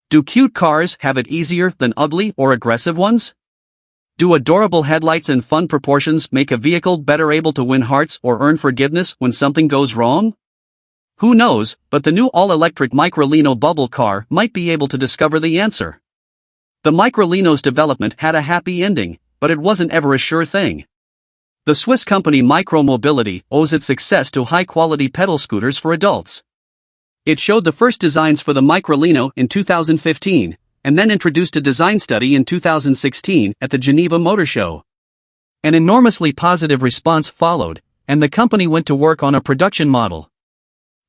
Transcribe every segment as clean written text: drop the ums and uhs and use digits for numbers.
Do cute cars have it easier than ugly or aggressive ones? Do adorable headlights and fun proportions make a vehicle better able to win hearts or earn forgiveness when something goes wrong? Who knows, but the new all-electric Microlino bubble car might be able to discover the answer. The Microlino's development had a happy ending, but it wasn't ever a sure thing. The Swiss company Micromobility owes its success to high-quality pedal scooters for adults. It showed the first designs for the Microlino in 2015, and then introduced a design study in 2016 at the Geneva Motor Show. An enormously positive response followed, and the company went to work on a production model.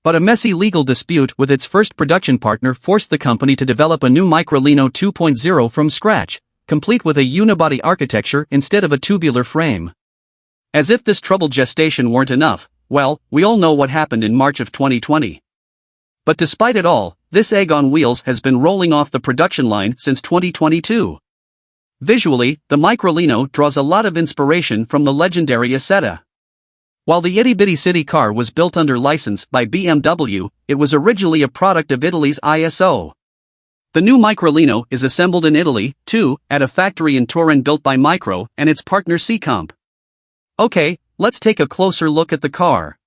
But a messy legal dispute with its first production partner forced the company to develop a new Microlino 2.0 from scratch, complete with a unibody architecture instead of a tubular frame. As if this troubled gestation weren't enough, well, we all know what happened in March of 2020. But despite it all, this egg on wheels has been rolling off the production line since 2022. Visually, the Microlino draws a lot of inspiration from the legendary Isetta. While the itty-bitty city car was built under license by BMW, it was originally a product of Italy's ISO. The new Microlino is assembled in Italy, too, at a factory in Turin built by Micro and its partner C-Comp. Okay, let's take a closer look at the car.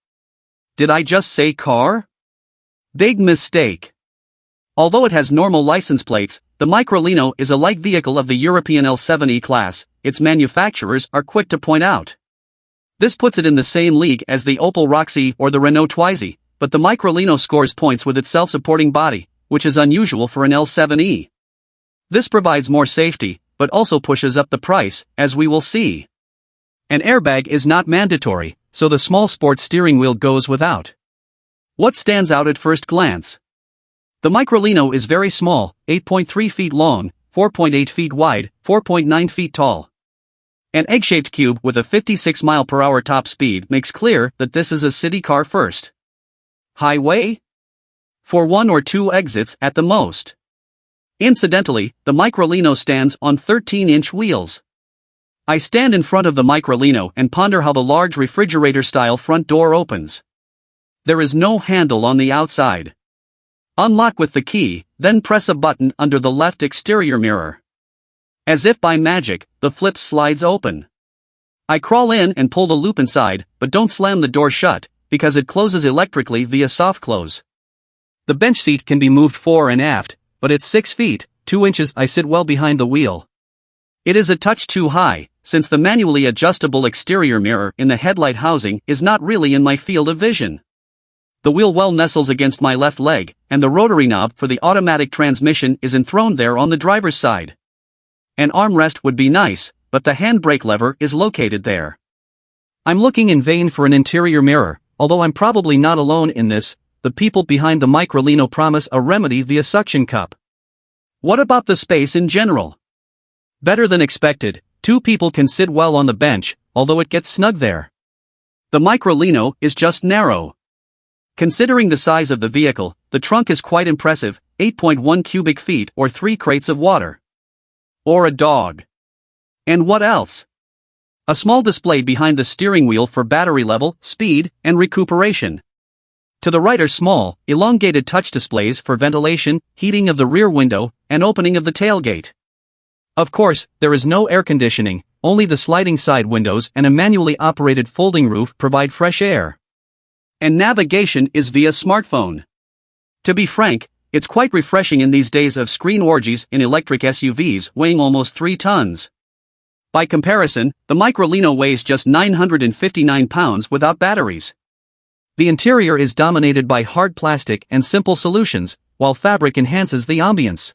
Did I just say car? Big mistake. Although it has normal license plates, the Microlino is a light vehicle of the European L7 E-Class, its manufacturers are quick to point out. This puts it in the same league as the Opel Roxy or the Renault Twizy, but the Microlino scores points with its self-supporting body, which is unusual for an L7E. This provides more safety, but also pushes up the price, as we will see. An airbag is not mandatory, so the small sports steering wheel goes without. What stands out at first glance? The Microlino is very small, 8.3 feet long, 4.8 feet wide, 4.9 feet tall. An egg-shaped cube with a 56 mph top speed makes clear that this is a city car first. Highway? For 1 or 2 exits at the most. Incidentally, the Microlino stands on 13-inch wheels. I stand in front of the Microlino and ponder how the large refrigerator-style front door opens. There is no handle on the outside. Unlock with the key, then press a button under the left exterior mirror. As if by magic, the flip slides open. I crawl in and pull the loop inside, but don't slam the door shut, because it closes electrically via soft close. The bench seat can be moved fore and aft, but at 6 feet, 2 inches I sit well behind the wheel. It is a touch too high, since the manually adjustable exterior mirror in the headlight housing is not really in my field of vision. The wheel well nestles against my left leg, and the rotary knob for the automatic transmission is enthroned there on the driver's side. An armrest would be nice, but the handbrake lever is located there. I'm looking in vain for an interior mirror, although I'm probably not alone in this. The people behind the Microlino promise a remedy via suction cup. What about the space in general? Better than expected, 2 people can sit well on the bench, although it gets snug there. The Microlino is just narrow. Considering the size of the vehicle, the trunk is quite impressive, 8.1 cubic feet or 3 crates of water. Or a dog. And what else? A small display behind the steering wheel for battery level, speed, and recuperation. To the right are small, elongated touch displays for ventilation, heating of the rear window, and opening of the tailgate. Of course, there is no air conditioning, only the sliding side windows and a manually operated folding roof provide fresh air. And navigation is via smartphone. To be frank, it's quite refreshing in these days of screen orgies in electric SUVs weighing almost 3 tons. By comparison, the Microlino weighs just 959 pounds without batteries. The interior is dominated by hard plastic and simple solutions, while fabric enhances the ambience.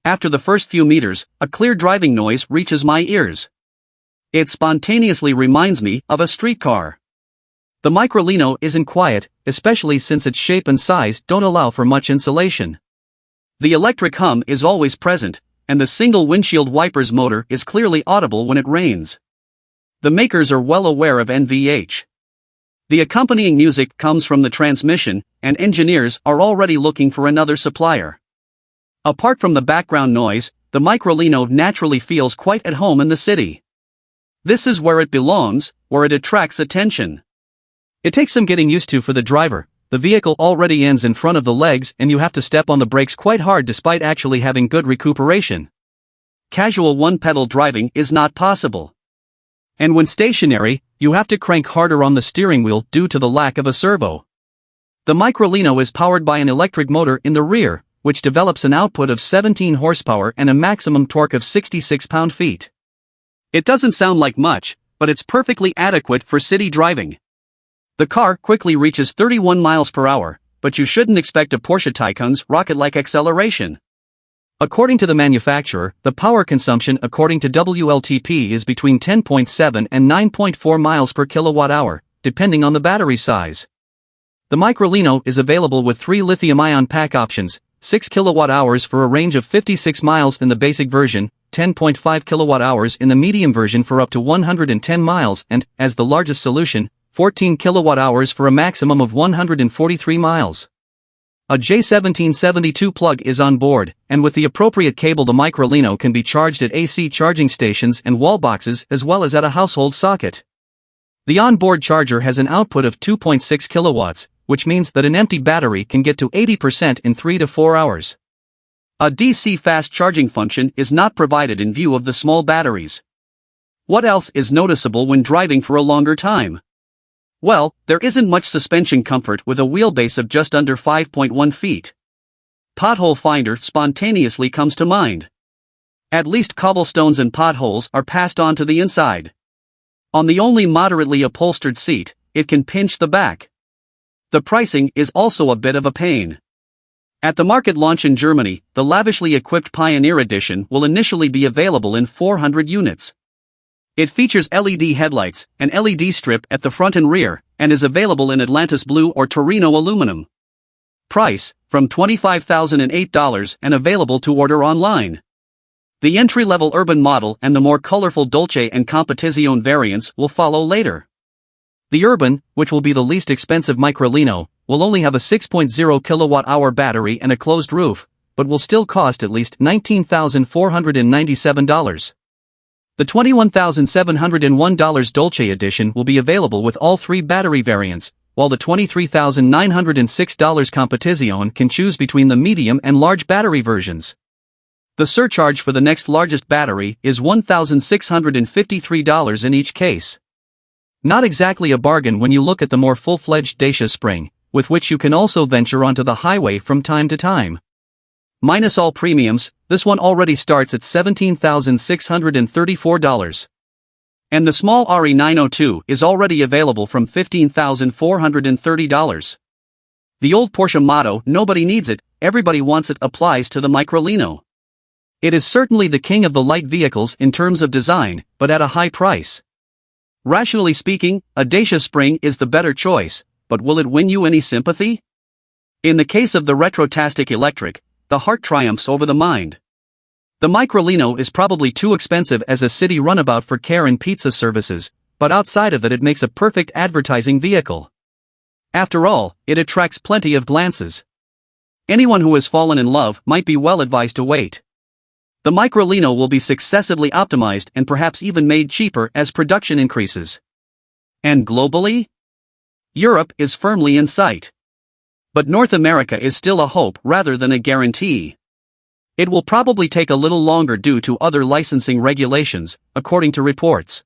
After the first few meters, a clear driving noise reaches my ears. It spontaneously reminds me of a streetcar. The Microlino isn't quiet, especially since its shape and size don't allow for much insulation. The electric hum is always present, and the single windshield wipers motor is clearly audible when it rains. The makers are well aware of NVH. The accompanying music comes from the transmission, and engineers are already looking for another supplier. Apart from the background noise, the Microlino naturally feels quite at home in the city. This is where it belongs, where it attracts attention. It takes some getting used to for the driver, the vehicle already ends in front of the legs and you have to step on the brakes quite hard despite actually having good recuperation. Casual one-pedal driving is not possible. And when stationary, you have to crank harder on the steering wheel due to the lack of a servo. The Microlino is powered by an electric motor in the rear, which develops an output of 17 horsepower and a maximum torque of 66 pound-feet. It doesn't sound like much, but it's perfectly adequate for city driving. The car quickly reaches 31 miles per hour, but you shouldn't expect a Porsche Taycan's rocket-like acceleration. According to the manufacturer, the power consumption according to WLTP is between 10.7 and 9.4 miles per kilowatt-hour, depending on the battery size. The Microlino is available with 3 lithium-ion pack options, 6 kilowatt-hours for a range of 56 miles in the basic version, 10.5 kilowatt-hours in the medium version for up to 110 miles and, as the largest solution, 14 kilowatt-hours for a maximum of 143 miles. A J1772 plug is on board, and with the appropriate cable the Microlino can be charged at AC charging stations and wall boxes as well as at a household socket. The onboard charger has an output of 2.6 kilowatts, which means that an empty battery can get to 80% in 3 to 4 hours. A DC fast charging function is not provided in view of the small batteries. What else is noticeable when driving for a longer time? Well, there isn't much suspension comfort with a wheelbase of just under 5.1 feet. Pothole finder spontaneously comes to mind. At least cobblestones and potholes are passed on to the inside. On the only moderately upholstered seat, it can pinch the back. The pricing is also a bit of a pain. At the market launch in Germany, the lavishly equipped Pioneer Edition will initially be available in 400 units. It features LED headlights, an LED strip at the front and rear, and is available in Atlantis Blue or Torino Aluminum. Price, from $25,008 and available to order online. The entry-level urban model and the more colorful Dolce and Competizione variants will follow later. The urban, which will be the least expensive Microlino, will only have a 6.0 kilowatt-hour battery and a closed roof, but will still cost at least $19,497. The $21,701 Dolce edition will be available with all 3 battery variants, while the $23,906 Competizione can choose between the medium and large battery versions. The surcharge for the next largest battery is $1,653 in each case. Not exactly a bargain when you look at the more full-fledged Dacia Spring, with which you can also venture onto the highway from time to time. Minus all premiums, this one already starts at $17,634. And the small RE902 is already available from $15,430. The old Porsche motto, "Nobody needs it, everybody wants it," applies to the Microlino. It is certainly the king of the light vehicles in terms of design, but at a high price. Rationally speaking, a Dacia Spring is the better choice, but will it win you any sympathy? In the case of the Retrotastic Electric, the heart triumphs over the mind. The Microlino is probably too expensive as a city runabout for care and pizza services, but outside of it makes a perfect advertising vehicle. After all, it attracts plenty of glances. Anyone who has fallen in love might be well advised to wait. The Microlino will be successively optimized and perhaps even made cheaper as production increases. And globally? Europe is firmly in sight. But North America is still a hope rather than a guarantee. It will probably take a little longer due to other licensing regulations, according to reports.